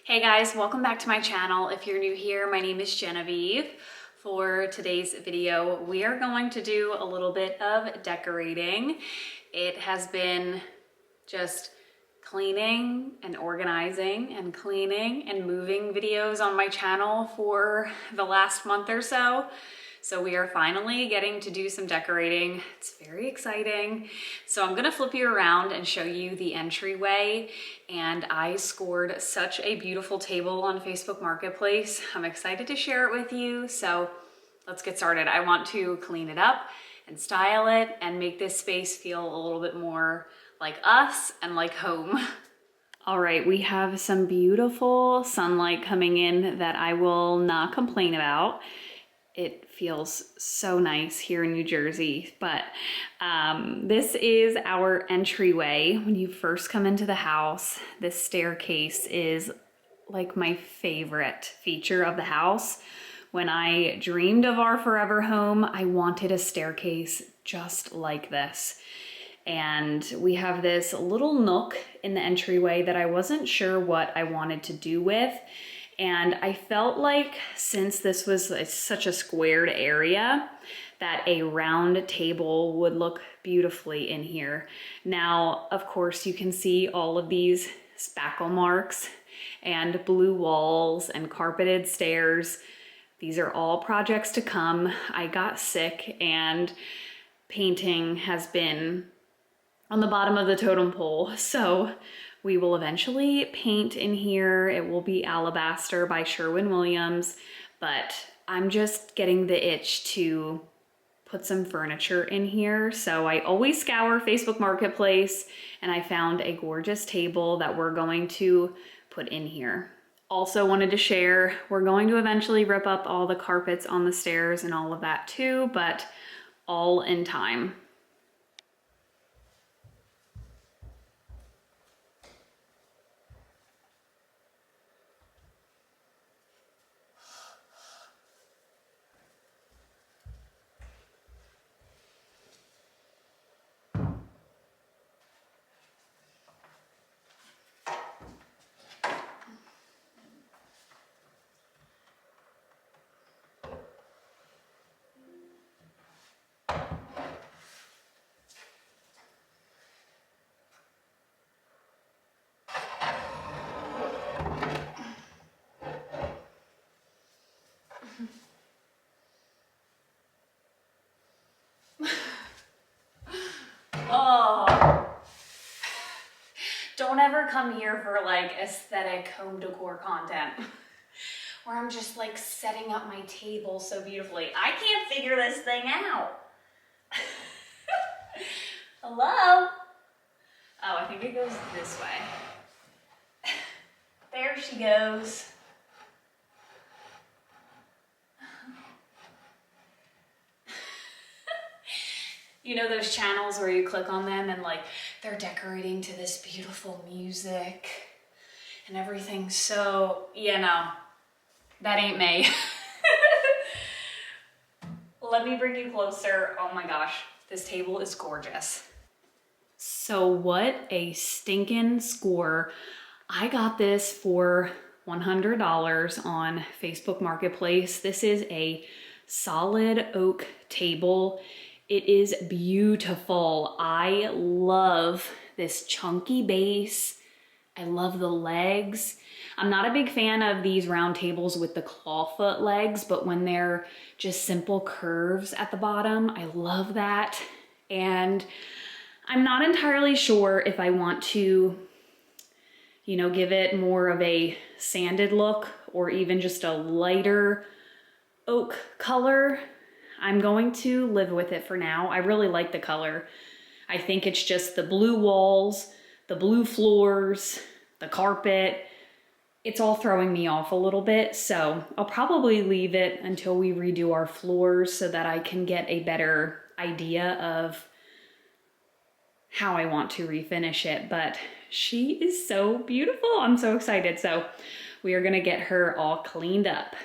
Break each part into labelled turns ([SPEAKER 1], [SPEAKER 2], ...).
[SPEAKER 1] Hey guys, welcome back to my channel. If you're new here, my name is Genevieve. For today's video, we are going to do a little bit of decorating. It has been just cleaning and organizing and cleaning and moving videos on my channel for the last month or so. So we are finally getting to do some decorating. It's very exciting. So I'm gonna flip you around and show you the entryway. And I scored such a beautiful table on Facebook Marketplace. I'm excited to share it with you. So let's get started. I want to clean it up and style it and make this space feel a little bit more like us and like home. All right, we have some beautiful sunlight coming in that I will not complain about. It feels so nice here in New Jersey, but this is our entryway. When you first come into the house, this staircase is like my favorite feature of the house. When I dreamed of our forever home, I wanted a staircase just like this. And we have this little nook in the entryway that I wasn't sure what I wanted to do with. And I felt like since this was such a squared area, that a round table would look beautifully in here. Now, of course, you can see all of these spackle marks and blue walls and carpeted stairs. These are all projects to come. I got sick and painting has been on the bottom of the totem pole. So we will eventually paint in here. It will be Alabaster by Sherwin-Williams, but I'm just getting the itch to put some furniture in here. So I always scour Facebook Marketplace and I found a gorgeous table that we're going to put in here. Also wanted to share, we're going to eventually rip up all the carpets on the stairs and all of that too, but all in time. Oh, don't ever come here for like aesthetic home decor content where I'm just like setting up my table so beautifully. I can't figure this thing out. Hello? Oh, I think it goes this way. There she goes. You know those channels where you click on them and like they're decorating to this beautiful music and everything. So, yeah, no, that ain't me. Let me bring you closer. Oh my gosh, this table is gorgeous. So what a stinking score. I got this for $100 on Facebook Marketplace. This is a solid oak table. It is beautiful. I love this chunky base. I love the legs. I'm not a big fan of these round tables with the clawfoot legs, but when they're just simple curves at the bottom, I love that. And I'm not entirely sure if I want to, you know, give it more of a sanded look or even just a lighter oak color. I'm going to live with it for now. I really like the color. I think it's just the blue walls, the blue floors, the carpet. It's all throwing me off a little bit. So I'll probably leave it until we redo our floors so that I can get a better idea of how I want to refinish it. But she is so beautiful. I'm so excited. So we are gonna get her all cleaned up.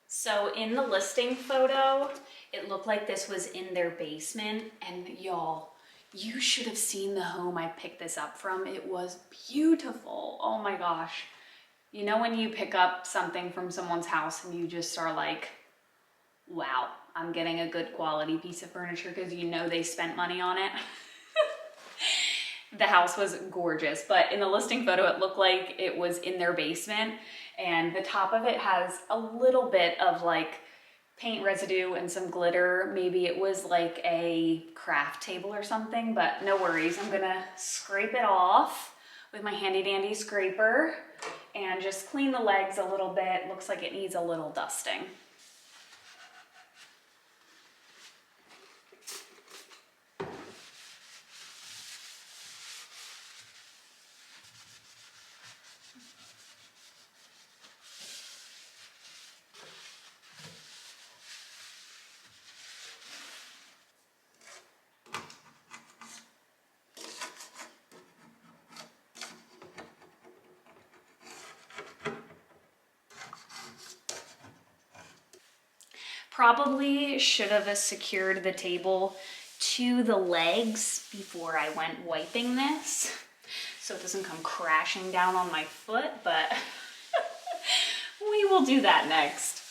[SPEAKER 1] So in the listing photo, it looked like this was in their basement, and y'all, You should have seen the home I picked this up from. It was beautiful. Oh my gosh. You know when you pick up something from someone's house and you just are like, wow, I'm getting a good quality piece of furniture because you know they spent money on it. The house was gorgeous, but in the listing photo, it looked like it was in their basement, and the top of it has a little bit of like paint residue and some glitter. Maybe it was like a craft table or something, but no worries. I'm gonna scrape it off with my handy dandy scraper and just clean the legs a little bit. Looks like it needs a little dusting. Probably should have secured the table to the legs before I went wiping this, so it doesn't come crashing down on my foot, but we will do that next.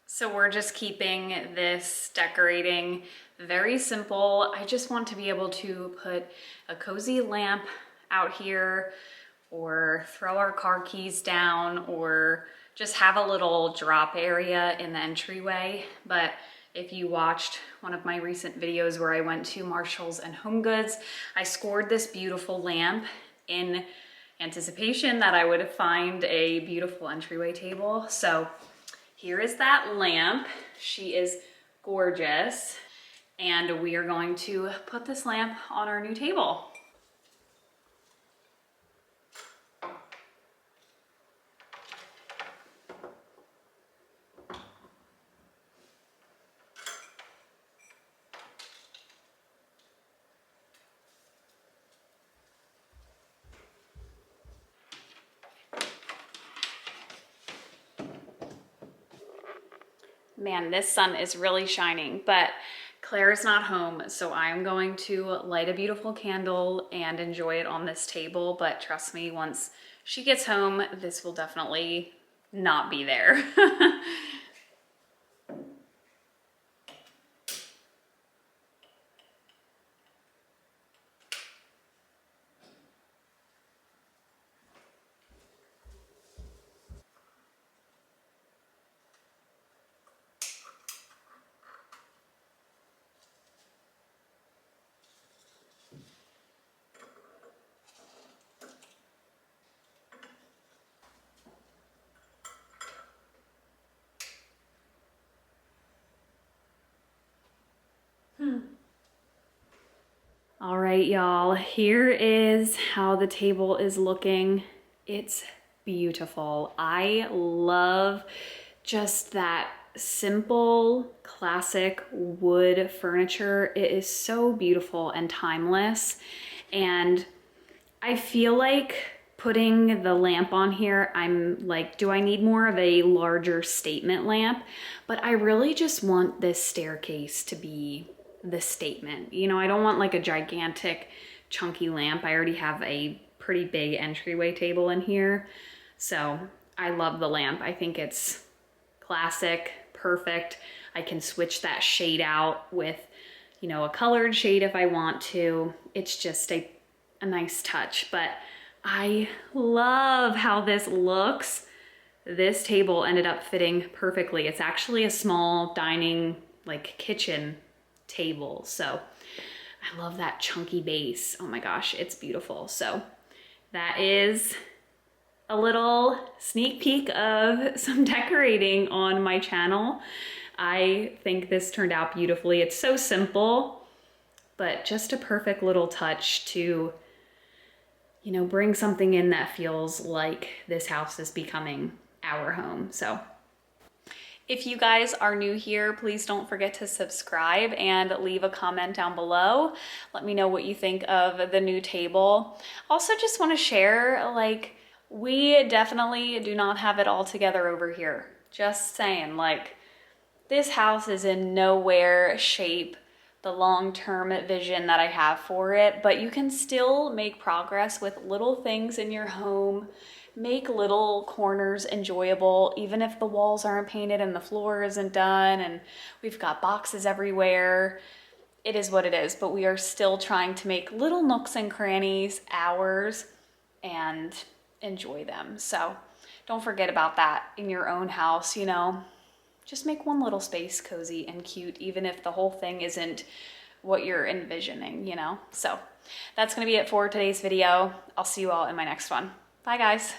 [SPEAKER 1] So we're just keeping this decorating very simple. I just want to be able to put a cozy lamp out here, or throw our car keys down, or just have a little drop area in the entryway. But if you watched one of my recent videos where I went to Marshall's and Home Goods, I scored this beautiful lamp in anticipation that I would find a beautiful entryway table. So here is that lamp. She is gorgeous. And we are going to put this lamp on our new table. Man, this sun is really shining, but Claire is not home, so I'm going to light a beautiful candle and enjoy it on this table. But trust me, once she gets home, this will definitely not be there. All right, y'all, here is how the table is looking. It's beautiful. I love just that simple, classic wood furniture. It is so beautiful and timeless. And I feel like putting the lamp on here, I'm like, do I need more of a larger statement lamp? But I really just want this staircase to be the statement. You know, I don't want like a gigantic chunky lamp. I already have a pretty big entryway table in here. So I love the lamp. I think it's classic, perfect. I can switch that shade out with, you know, a colored shade if I want to. It's just a nice touch, but I love how this looks. This table ended up fitting perfectly. It's actually a small dining, like kitchen table. So I love that chunky base. Oh my gosh, it's beautiful. So that is a little sneak peek of some decorating on my channel. I think this turned out beautifully. It's so simple, but just a perfect little touch to, you know, bring something in that feels like this house is becoming our home. So If you guys are new here, please don't forget to subscribe and leave a comment down below. Let me know what you think of the new table. Also just want to share, like, we definitely do not have it all together over here. Just saying, like, this house is in nowhere shape the long-term vision that I have for it, but you can still make progress with little things in your home. Make little corners enjoyable, even if the walls aren't painted and the floor isn't done and we've got boxes everywhere. It is what it is, but we are still trying to make little nooks and crannies ours and enjoy them. So don't forget about that in your own house, you know. Just make one little space cozy and cute, even if the whole thing isn't what you're envisioning, you know. So that's gonna be it for today's video. I'll see you all in my next one. Bye guys.